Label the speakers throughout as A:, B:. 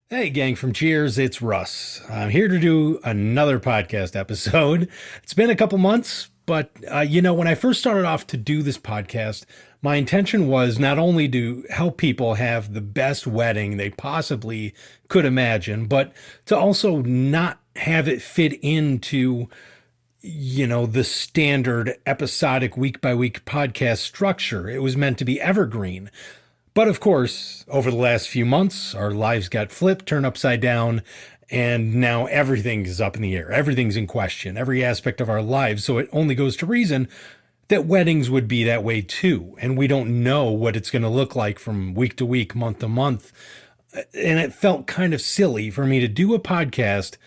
A: Hey, gang from Cheers, it's Russ. I'm here to do another podcast episode. It's been a couple months, but when I first started off to do this podcast, my intention was not only to help people have the best wedding they possibly could imagine, but to also not have it fit into the standard episodic week by week podcast structure. It was meant to be evergreen. But of course, over the last few months, our lives got flipped, turned upside down, and now everything is up in the air. Everything's in question, every aspect of our lives. So it only goes to reason that weddings would be that way too. And we don't know what it's going to look like from week to week, month to month. And it felt kind of silly for me to do a podcast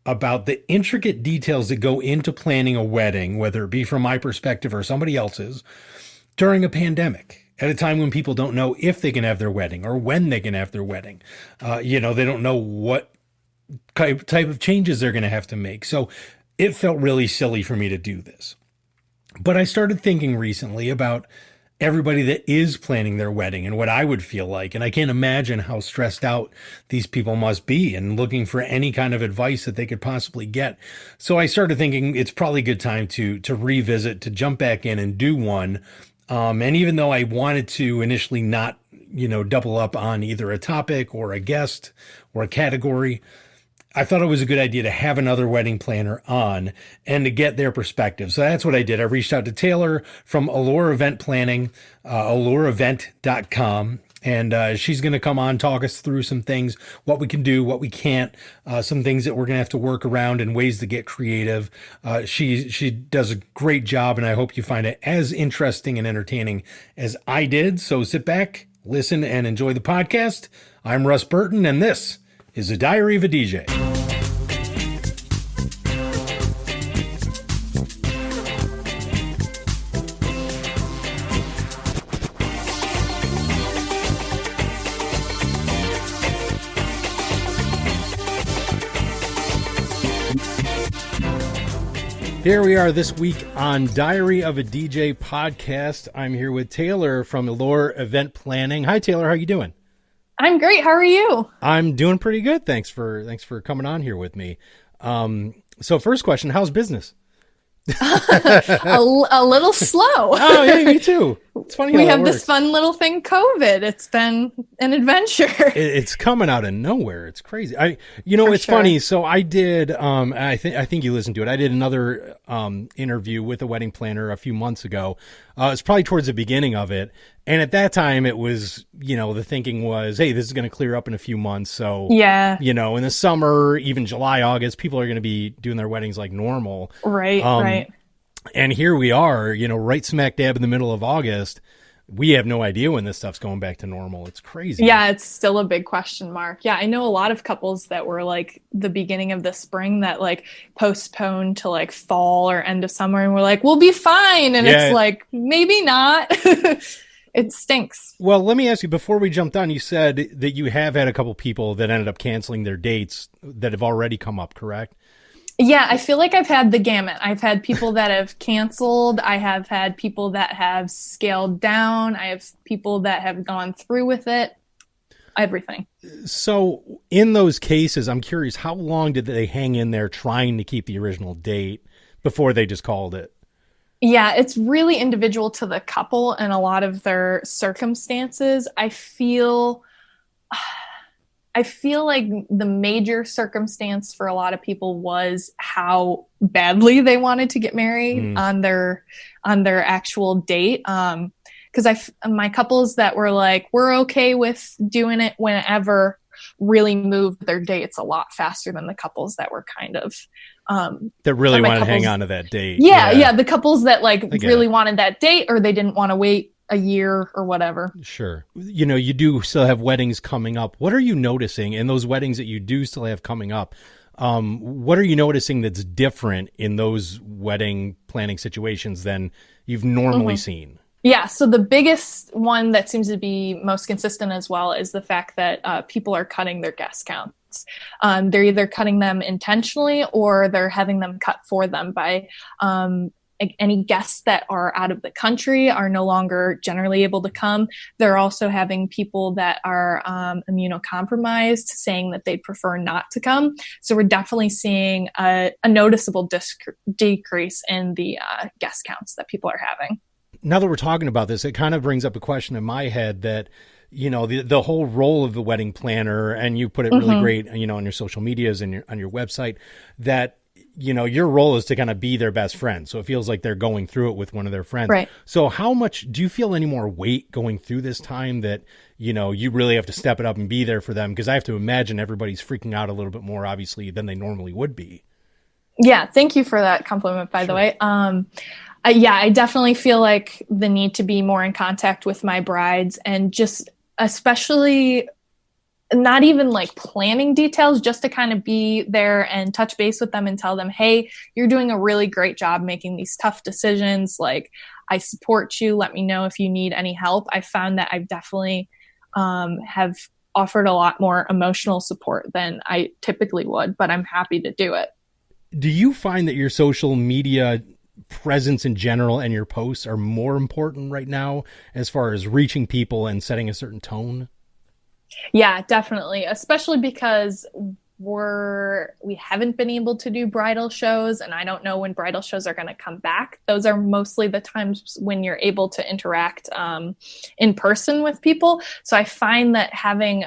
A: about the intricate details that go into planning a wedding, whether it be from my perspective or somebody else's, during a pandemic. At a time when people don't know if they can have their wedding or when they can have their wedding. They don't know what type of changes they're going to have to make. So it felt really silly for me to do this. But I started thinking recently about everybody that is planning their wedding and what I would feel like. And I can't imagine how stressed out these people must be and looking for any kind of advice that they could possibly get. So I started thinking it's probably a good time to revisit, to jump back in and do one. And even though I wanted to initially not, double up on either a topic or a guest or a category, I thought it was a good idea to have another wedding planner on and to get their perspective. So that's what I did. I reached out to Taylor from Elor Event Planning, elorevent.com. And she's going to come on, talk us through some things, what we can do, what we can't, some things that we're going to have to work around and ways to get creative. She does a great job, and I hope you find it as interesting and entertaining as I did. So sit back, listen, and enjoy the podcast. I'm Russ Burton, and this is a Diary of a DJ. Here we are this week on Diary of a DJ podcast. I'm here with Taylor from Elor Event Planning. Hi, Taylor. How you doing?
B: I'm great. How are you?
A: I'm doing pretty good. Thanks for coming on here with me. So first question, how's business?
B: a little slow.
A: Oh, yeah, me too. It's funny how
B: we have
A: works.
B: this fun little thing, COVID. It's been an adventure.
A: It's coming out of nowhere. It's crazy. It's funny. So I did. I think you listened to it. I did another interview with a wedding planner a few months ago. It's probably towards the beginning of it, and at that time it was, the thinking was, hey, this is going to clear up in a few months. So
B: yeah,
A: in the summer, even July, August, people are going to be doing their weddings like normal.
B: Right. Right.
A: And here we are, right smack dab in the middle of August. We have no idea when this stuff's going back to normal. It's crazy.
B: Yeah, it's still a big question mark. Yeah, I know a lot of couples that were like the beginning of the spring that like postponed to like fall or end of summer, and we're like, we'll be fine. And it's like, maybe not. It stinks.
A: Well, let me ask you, before we jumped on, you said that you have had a couple people that ended up canceling their dates that have already come up, correct?
B: Yeah, I feel like I've had the gamut. I've had people that have canceled. I have had people that have scaled down. I have people that have gone through with it. Everything.
A: So in those cases, I'm curious, how long did they hang in there trying to keep the original date before they just called it?
B: Yeah, it's really individual to the couple and a lot of their circumstances. I feel like the major circumstance for a lot of people was how badly they wanted to get married on their actual date. Because my couples that were like, we're okay with doing it whenever, really moved their dates a lot faster than the couples that were kind of
A: that really wanted to hang on to that date.
B: Yeah, the couples that like really wanted that date, or they didn't want to wait a year or whatever.
A: Sure. You do still have weddings coming up. What are you noticing in those weddings that you do still have coming up? What are you noticing that's different in those wedding planning situations than you've normally seen?
B: Yeah. So the biggest one that seems to be most consistent as well is the fact that people are cutting their guest counts. They're either cutting them intentionally or they're having them cut for them by any guests that are out of the country are no longer generally able to come. They're also having people that are immunocompromised saying that they'd prefer not to come. So we're definitely seeing a noticeable decrease in the guest counts that people are having.
A: Now that we're talking about this, it kind of brings up a question in my head that, you know, the whole role of the wedding planner, and you put it really great, you know, on your social medias and on your website, that, you know, your role is to kind of be their best friend. So it feels like they're going through it with one of their friends.
B: Right.
A: So how much do you feel any more weight going through this time that, you know, you really have to step it up and be there for them? Because I have to imagine everybody's freaking out a little bit more, obviously, than they normally would be.
B: Yeah. Thank you for that compliment, by the way. I definitely feel like the need to be more in contact with my brides, and just especially not even like planning details, just to kind of be there and touch base with them and tell them, hey, you're doing a really great job making these tough decisions. Like, I support you. Let me know if you need any help. I found that I've definitely have offered a lot more emotional support than I typically would, but I'm happy to do it.
A: Do you find that your social media presence in general and your posts are more important right now as far as reaching people and setting a certain tone?
B: Yeah, definitely. Especially because we haven't been able to do bridal shows, and I don't know when bridal shows are going to come back. Those are mostly the times when you're able to interact in person with people. So I find that having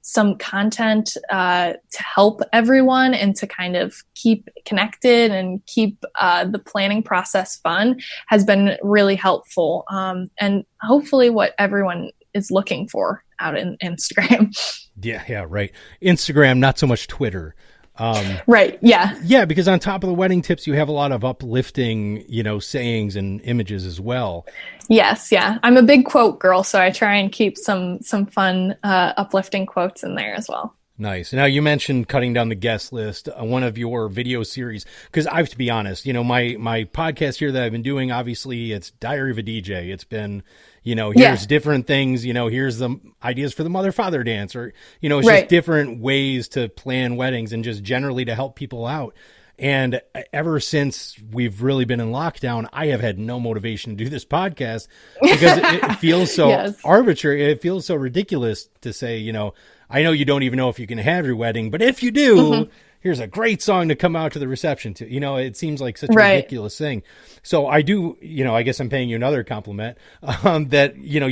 B: some content to help everyone and to kind of keep connected and keep the planning process fun has been really helpful. And hopefully what everyone is looking for out in Instagram.
A: Yeah, right. Instagram, not so much Twitter.
B: Right. Yeah.
A: Yeah, because on top of the wedding tips, you have a lot of uplifting, you know, sayings and images as well.
B: Yes. Yeah. I'm a big quote girl, so I try and keep some fun, uplifting quotes in there as well.
A: Nice. Now, you mentioned cutting down the guest list, one of your video series, because I have to be honest, you know, my podcast here that I've been doing, obviously it's Diary of a DJ. It's been, you know, here's different things, you know, here's the ideas for the mother-father dance, or, you know, it's just different ways to plan weddings and just generally to help people out. And ever since we've really been in lockdown, I have had no motivation to do this podcast because it feels so arbitrary. It feels so ridiculous to say, you know, I know you don't even know if you can have your wedding, but if you do, here's a great song to come out to the reception to. You know, it seems like such a ridiculous thing. So I do, you know, I guess I'm paying you another compliment that, you know,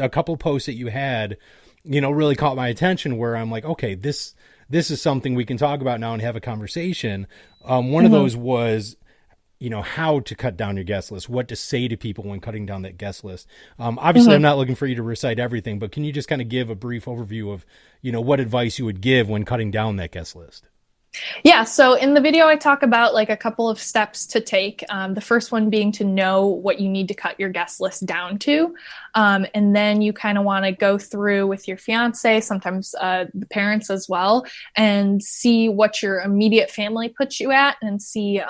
A: a couple posts that you had, you know, really caught my attention where I'm like, okay, this is something we can talk about now and have a conversation. One of those was, you know, how to cut down your guest list, what to say to people when cutting down that guest list. Obviously, I'm not looking for you to recite everything, but can you just kind of give a brief overview of, you know, what advice you would give when cutting down that guest list?
B: Yeah. So in the video, I talk about like a couple of steps to take. The first one being to know what you need to cut your guest list down to. And then you kind of want to go through with your fiance, sometimes the parents as well, and see what your immediate family puts you at, and see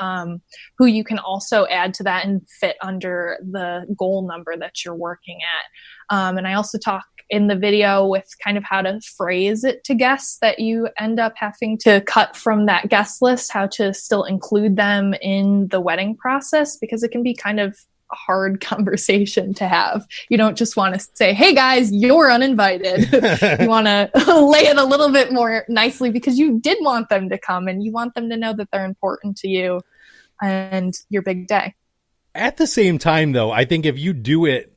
B: who you can also add to that and fit under the goal number that you're working at. And I also talk in the video with kind of how to phrase it to guests that you end up having to cut from that guest list, how to still include them in the wedding process, because it can be kind of a hard conversation to have. You don't just want to say, hey guys, you're uninvited. You want to lay it a little bit more nicely because you did want them to come and you want them to know that they're important to you and your big day.
A: At the same time, though, I think if you do it,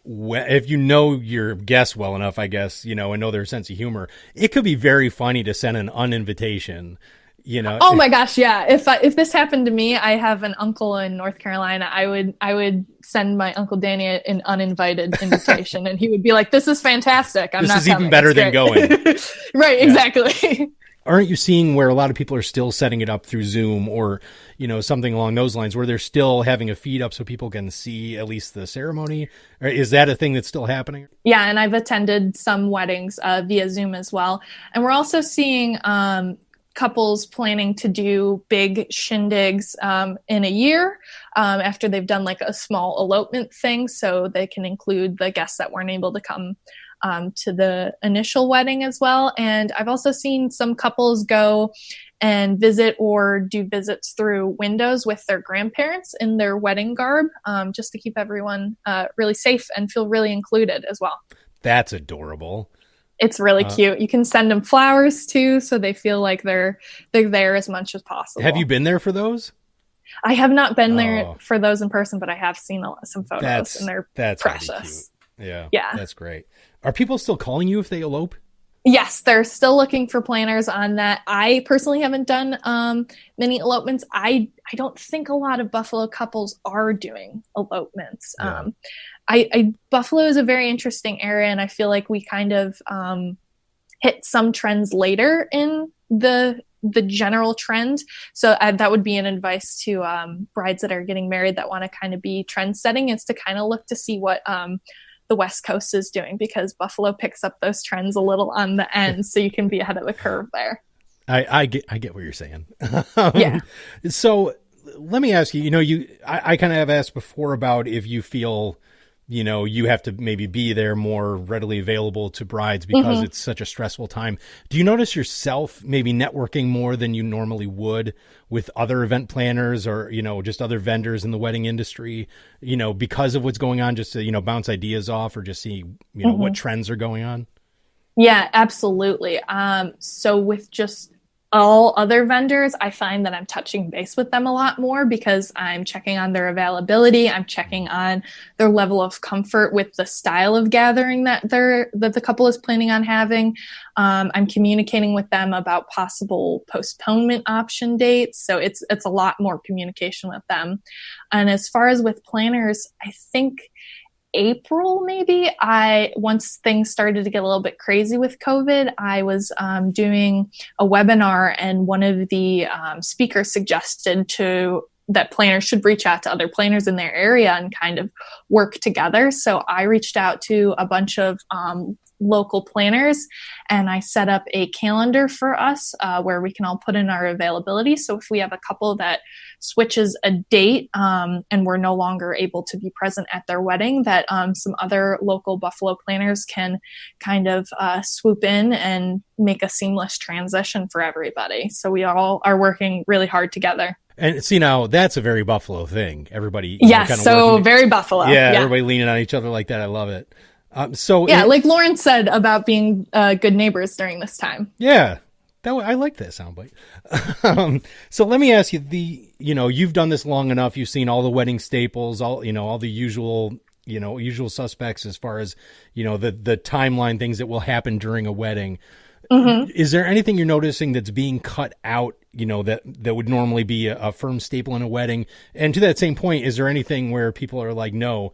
A: if you know your guests well enough, I guess, you know, and know their sense of humor, it could be very funny to send an uninvitation, you know.
B: Oh my gosh, yeah. If this happened to me, I have an uncle in North Carolina. I would send my Uncle Danny an uninvited invitation, and he would be like, "This is fantastic. I'm not coming.
A: This is even better than going."
B: Right, exactly.
A: Aren't you seeing where a lot of people are still setting it up through Zoom or, you know, something along those lines where they're still having a feed up so people can see at least the ceremony? Or is that a thing that's still happening? Yeah,
B: and I've attended some weddings via Zoom as well. And we're also seeing couples planning to do big shindigs in a year after they've done like a small elopement thing, so they can include the guests that weren't able to come to the initial wedding as well. And I've also seen some couples go and visit or do visits through windows with their grandparents in their wedding garb, just to keep everyone really safe and feel really included as well.
A: That's adorable.
B: It's really cute. You can send them flowers too, so they feel like they're there as much as possible.
A: Have you been there for those?
B: I have not been there for those in person, but I have seen some photos, and
A: that's
B: precious.
A: Yeah,
B: yeah,
A: that's great. Are people still calling you if they elope?
B: Yes, they're still looking for planners on that. I personally haven't done many elopements. I don't think a lot of Buffalo couples are doing elopements.
A: Yeah.
B: Buffalo is a very interesting area, and I feel like we kind of hit some trends later in the general trend. So that would be an advice to brides that are getting married that want to kind of be trend setting, is to kind of look to see what the West Coast is doing, because Buffalo picks up those trends a little on the end, so you can be ahead of the curve there.
A: I get what you're saying.
B: Yeah.
A: So let me ask you, I kind of have asked before about if you feel, you have to maybe be there more readily available to brides because it's such a stressful time. Do you notice yourself maybe networking more than you normally would with other event planners or, just other vendors in the wedding industry, because of what's going on, just to, bounce ideas off or just see, what trends are going on?
B: Yeah, absolutely. So with just all other vendors, I find that I'm touching base with them a lot more because I'm checking on their availability. I'm checking on their level of comfort with the style of gathering that the couple is planning on having. I'm communicating with them about possible postponement option dates. So it's a lot more communication with them. And as far as with planners, I think April, maybe, once things started to get a little bit crazy with COVID, I was doing a webinar, and one of the speakers suggested that planners should reach out to other planners in their area and kind of work together. So I reached out to a bunch of local planners, and I set up a calendar for us where we can all put in our availability. So if we have a couple that switches a date and we're no longer able to be present at their wedding, that some other local Buffalo planners can kind of swoop in and make a seamless transition for everybody. So we all are working really hard together.
A: And see, now that's a very Buffalo thing. Everybody,
B: yes, so very Buffalo.
A: Yeah, everybody leaning on each other like that. I love it. Like Lauren said about being good neighbors during this time. Yeah, I like that soundbite. So let me ask you, you've done this long enough. You've seen all the wedding staples, all the usual suspects as far as, the timeline, things that will happen during a wedding. Mm-hmm. Is there anything you're noticing that's being cut out, that would normally be a firm staple in a wedding? And to that same point, is there anything where people are like, no,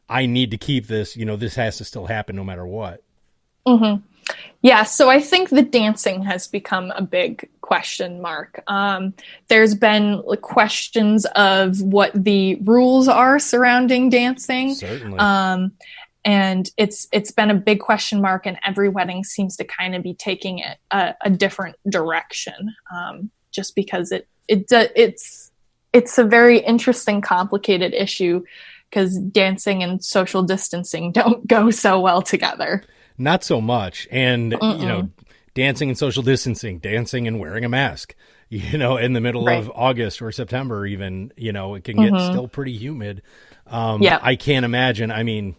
A: I need to keep this, this has to still happen no matter what?
B: Mm-hmm. Yeah, so I think the dancing has become a big question mark. There's been questions of what the rules are surrounding dancing.
A: Certainly.
B: And it's been a big question mark, and every wedding seems to kind of be taking it a different direction, just because it's a very interesting, complicated issue, because dancing and social distancing don't go so well together.
A: Not so much. And, dancing and social distancing, dancing and wearing a mask, in the middle of August or September even, it can get still pretty humid. I can't imagine. I mean,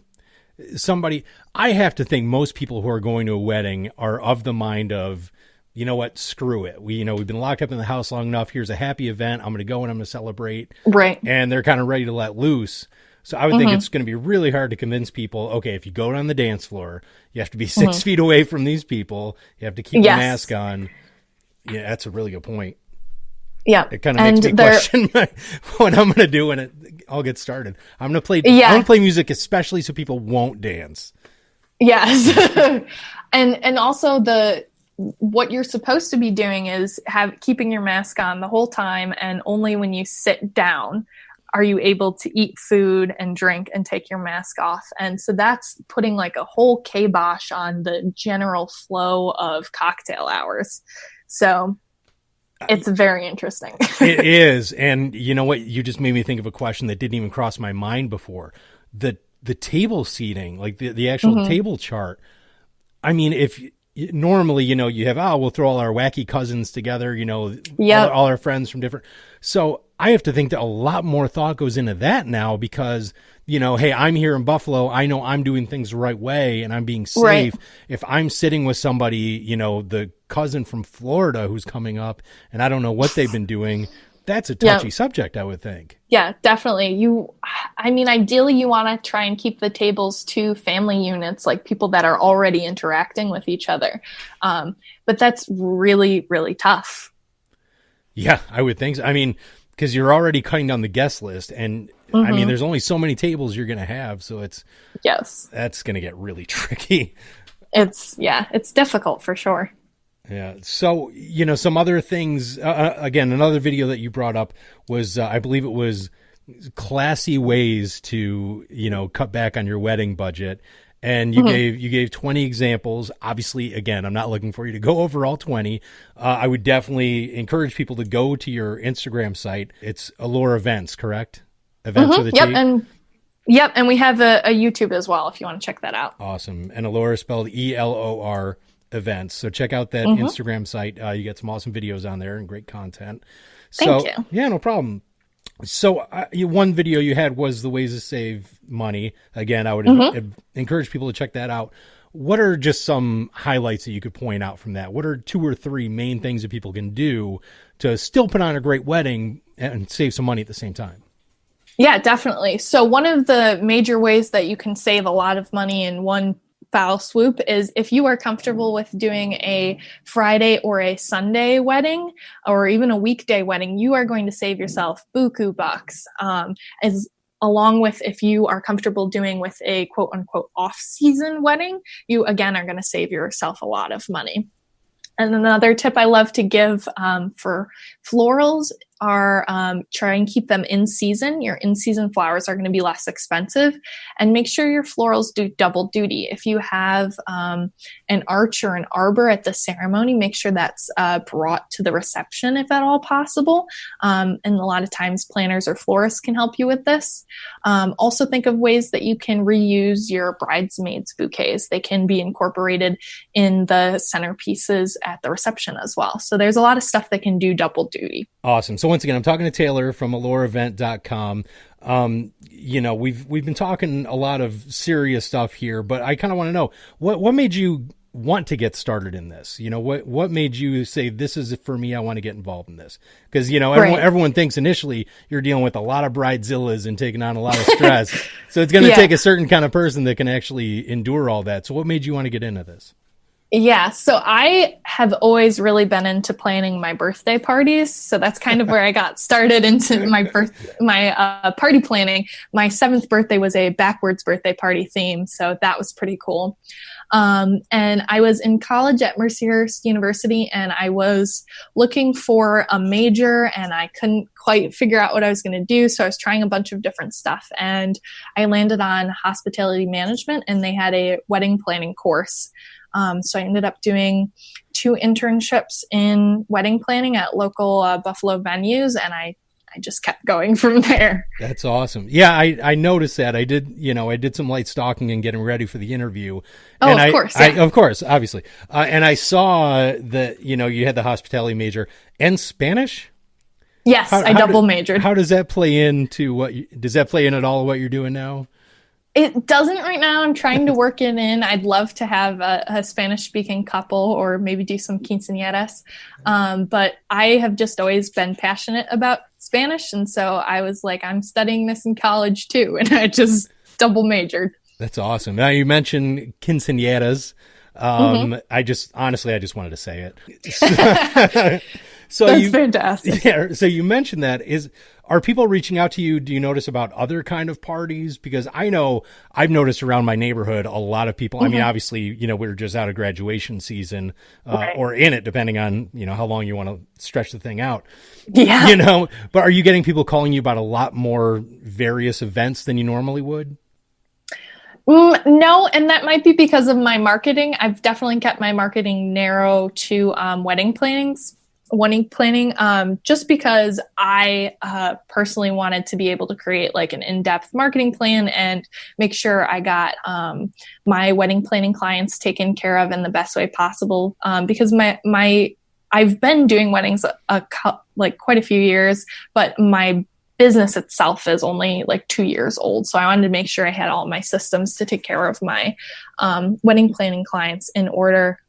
A: I have to think most people who are going to a wedding are of the mind of, you know what, screw it. We've been locked up in the house long enough. Here's a happy event. I'm going to go and I'm going to celebrate.
B: Right.
A: And they're kind of ready to let loose. So I would think it's going to be really hard to convince people, okay, if you go on the dance floor, you have to be 6 feet away from these people. You have to keep a mask on. Yeah, that's a really good point.
B: Yeah.
A: It kind of makes me question what I'm going to do when it all gets started. I'm going to play music especially so people won't dance.
B: Yes. and also what you're supposed to be doing is keeping your mask on the whole time, and only when you sit down are you able to eat food and drink and take your mask off. And so that's putting like a whole kibosh on the general flow of cocktail hours. So it's very interesting.
A: It is. And you know what? You just made me think of a question that didn't even cross my mind before. The table seating, like the actual table chart. I mean, if normally, you have, we'll throw all our wacky cousins together,
B: Yep.
A: all our friends from different. So I have to think that a lot more thought goes into that now because, hey, I'm here in Buffalo. I know I'm doing things the right way and I'm being safe.
B: Right.
A: If I'm sitting with somebody, the cousin from Florida who's coming up and I don't know what they've been doing, that's a touchy subject, I would think.
B: Yeah, definitely. Ideally you want to try and keep the tables to family units, like people that are already interacting with each other. But that's really, really tough.
A: Yeah, I would think so. I mean, because you're already cutting down the guest list and I mean, there's only so many tables you're going to have. So that's going to get really tricky.
B: It's difficult for sure.
A: Yeah. So, some other things, again, another video that you brought up was, I believe it was classy ways to, cut back on your wedding budget. And you gave 20 examples. Obviously, again, I'm not looking for you to go over all 20. I would definitely encourage people to go to your Instagram site. It's Elor Events, correct? Events with a T?
B: Yep. And we have a YouTube as well, if you want to check that out.
A: Awesome. And Elor is spelled Elor Events. So check out that Instagram site. You get some awesome videos on there and great content. So,
B: thank you.
A: Yeah, no problem. So one video you had was the ways to save money. Again, I would encourage people to check that out. What are just some highlights that you could point out from that? What are 2 or 3 main things that people can do to still put on a great wedding and save some money at the same time?
B: Yeah, definitely. So one of the major ways that you can save a lot of money in one foul swoop is if you are comfortable with doing a Friday or a Sunday wedding or even a weekday wedding, you are going to save yourself buku bucks. As along with if you are comfortable doing with a quote unquote off-season wedding, you again are going to save yourself a lot of money. And another tip I love to give for florals are try and keep them in season. Your in-season flowers are going to be less expensive, and make sure your florals do double duty. If you have an arch or an arbor at the ceremony, make sure that's brought to the reception if at all possible. And a lot of times planners or florists can help you with this. Also think of ways that you can reuse your bridesmaids bouquets. They can be incorporated in the centerpieces at the reception as well. So there's a lot of stuff that can do double duty.
A: Awesome. So once again, I'm talking to Taylor from elorevent.com. We've been talking a lot of serious stuff here, but I kind of want to know what made you want to get started in this? What made you say, this is for me, I want to get involved in this? Because, everyone thinks initially you're dealing with a lot of bridezillas and taking on a lot of stress. So it's going to take a certain kind of person that can actually endure all that. So what made you want to get into this?
B: Yeah, so I have always really been into planning my birthday parties. So that's kind of where I got started into my party planning. My 7th birthday was a backwards birthday party theme, so that was pretty cool. And I was in college at Mercyhurst University, and I was looking for a major, and I couldn't quite figure out what I was going to do. So I was trying a bunch of different stuff, and I landed on hospitality management, and they had a wedding planning course. So I ended up doing 2 internships in wedding planning at local Buffalo venues, and I just kept going from there.
A: That's awesome. Yeah, I noticed that. I did some light stalking and getting ready for the interview.
B: Oh,
A: and
B: of course.
A: Yeah. Of course, obviously. And I saw that, you had the hospitality major and Spanish.
B: Yes, I double majored.
A: How does that play into does that play in at all what you're doing now?
B: It doesn't right now. I'm trying to work it in. I'd love to have a Spanish-speaking couple or maybe do some quinceañeras. But I have just always been passionate about Spanish. And so I was like, I'm studying this in college too. And I just double majored. That's
A: awesome. Now you mentioned quinceañeras. I just wanted to say it. So
B: that's fantastic.
A: Yeah. So you mentioned that. Are people reaching out to you? Do you notice about other kind of parties? Because I know I've noticed around my neighborhood, a lot of people, I mean, obviously, we're just out of graduation season, or in it, depending on, how long you want to stretch the thing out.
B: Yeah.
A: But are you getting people calling you about a lot more various events than you normally would?
B: No, and that might be because of my marketing. I've definitely kept my marketing narrow to wedding plannings. wedding planning, just because I personally wanted to be able to create like an in-depth marketing plan and make sure I got my wedding planning clients taken care of in the best way possible. Because I've been doing weddings like quite a few years, but my business itself is only like 2 years old. So I wanted to make sure I had all my systems to take care of my wedding planning clients in order.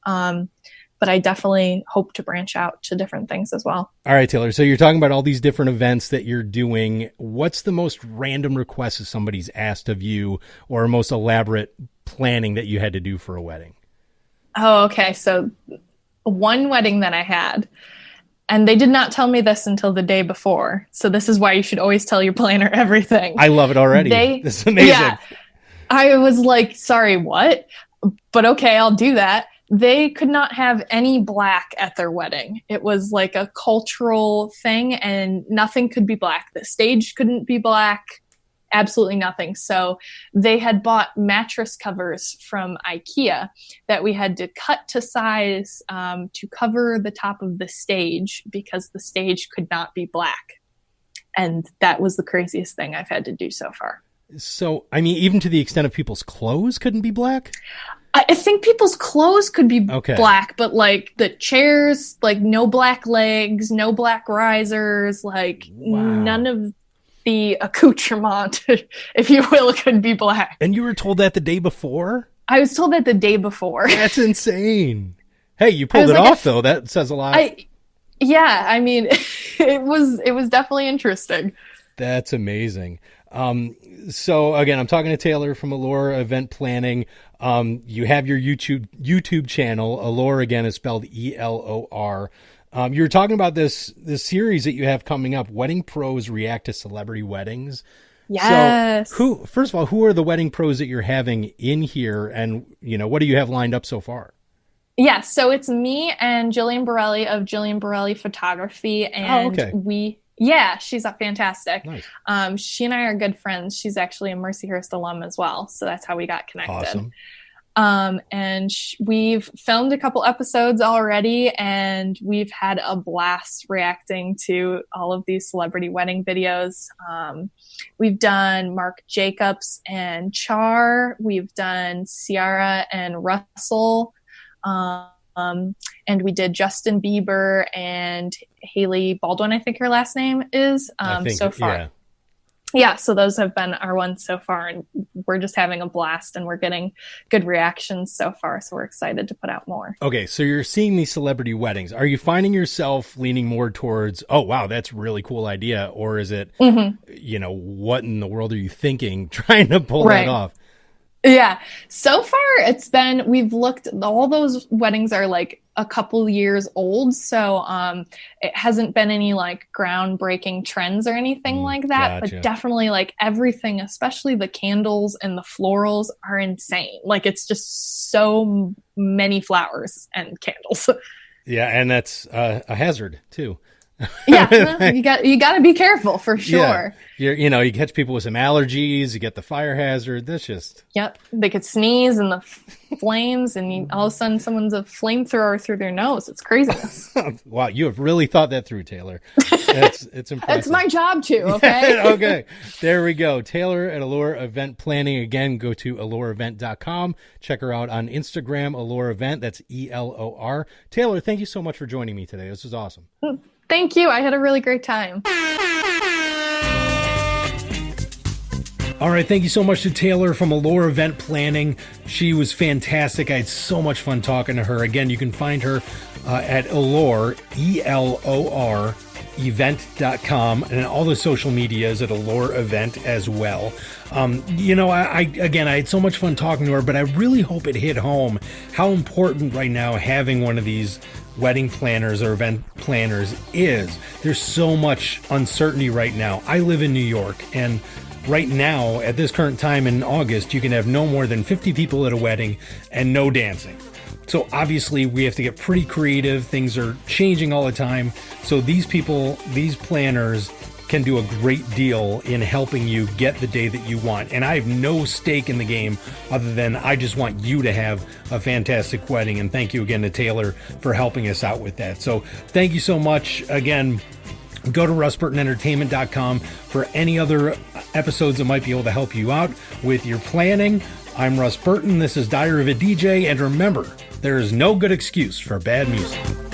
B: But I definitely hope to branch out to different things as well.
A: All right, Taylor. So you're talking about all these different events that you're doing. What's the most random request that somebody's asked of you, or most elaborate planning that you had to do for a wedding?
B: Oh, okay. So one wedding that I had, and they did not tell me this until the day before. So this is why you should always tell your planner everything.
A: I love it already. This is amazing. Yeah,
B: I was like, sorry, what? But okay, I'll do that. They could not have any black at their wedding. It was like a cultural thing and nothing could be black. The stage couldn't be black, absolutely nothing. So they had bought mattress covers from IKEA that we had to cut to size to cover the top of the stage because the stage could not be black. And that was the craziest thing I've had to do so far.
A: So, I mean, even to the extent of people's clothes couldn't be black?
B: I think people's clothes could be black, but like the chairs, like no black legs, no black risers, like none of the accoutrement, if you will, could be black.
A: And you were told that the day before?
B: I was told that the day before.
A: That's insane. Hey, you pulled it off though. That says a lot.
B: Yeah, I mean, it was definitely interesting.
A: That's amazing. So again, I'm talking to Taylor from Elor Event Planning. You have your YouTube channel. Elor again is spelled ELOR. You were talking about this series that you have coming up, Wedding Pros React to Celebrity Weddings.
B: Yes.
A: So first of all, who are the wedding pros that you're having in here, and what do you have lined up so far?
B: Yeah, so it's me and Jillian Borelli of Jillian Borelli Photography, and yeah, she's fantastic. Nice. She and I are good friends. She's actually a Mercyhurst alum as well, so that's how we got connected. Awesome. And we've filmed a couple episodes already, and we've had a blast reacting to all of these celebrity wedding videos. We've done Marc Jacobs and Char. We've done Ciara and Russell. And we did Justin Bieber and Haley Baldwin, I think her last name is, so far. Yeah, so those have been our ones so far, and we're just having a blast, and we're getting good reactions so far, so we're excited to put out more. Okay,
A: so you're seeing these celebrity weddings. Are you finding yourself leaning more towards, oh, wow, that's a really cool idea, or is it, what in the world are you thinking trying to pull that off?
B: Yeah. So far we've looked, all those weddings are like a couple years old. So it hasn't been any like groundbreaking trends or anything like that, but definitely like everything, especially the candles and the florals are insane. Like it's just so many flowers and candles.
A: Yeah. And that's a hazard too.
B: Yeah, you got to be careful for sure.
A: Yeah. You catch people with some allergies, you get the fire hazard. That's just.
B: Yep. They could sneeze in the flames, and all of a sudden someone's a flamethrower through their nose. It's craziness.
A: Wow. You have really thought that through, Taylor. It's impressive.
B: It's my job too. Okay.
A: Okay. There we go. Taylor at Elor Event Planning. Again, go to elorevent.com. Check her out on Instagram, Elor Event. That's ELOR. Taylor, thank you so much for joining me today. This was awesome.
B: Thank you. I had a really great time.
A: All right. Thank you so much to Taylor from Elor Event Planning. She was fantastic. I had so much fun talking to her. Again, you can find her at Elor, ELOR, event.com, and all the social medias at Elor Event as well. I had so much fun talking to her, but I really hope it hit home how important right now having one of these wedding planners or event planners is. There's so much uncertainty right now. I live in New York, and right now, at this current time in August, you can have no more than 50 people at a wedding and no dancing. So obviously we have to get pretty creative. Things are changing all the time. So these people, these planners can do a great deal in helping you get the day that you want. And I have no stake in the game other than I just want you to have a fantastic wedding. And thank you again to Taylor for helping us out with that. So thank you so much. Again, go to russburtonentertainment.com for any other episodes that might be able to help you out with your planning. I'm Russ Burton. This is Diary of a DJ. And remember, there is no good excuse for bad music.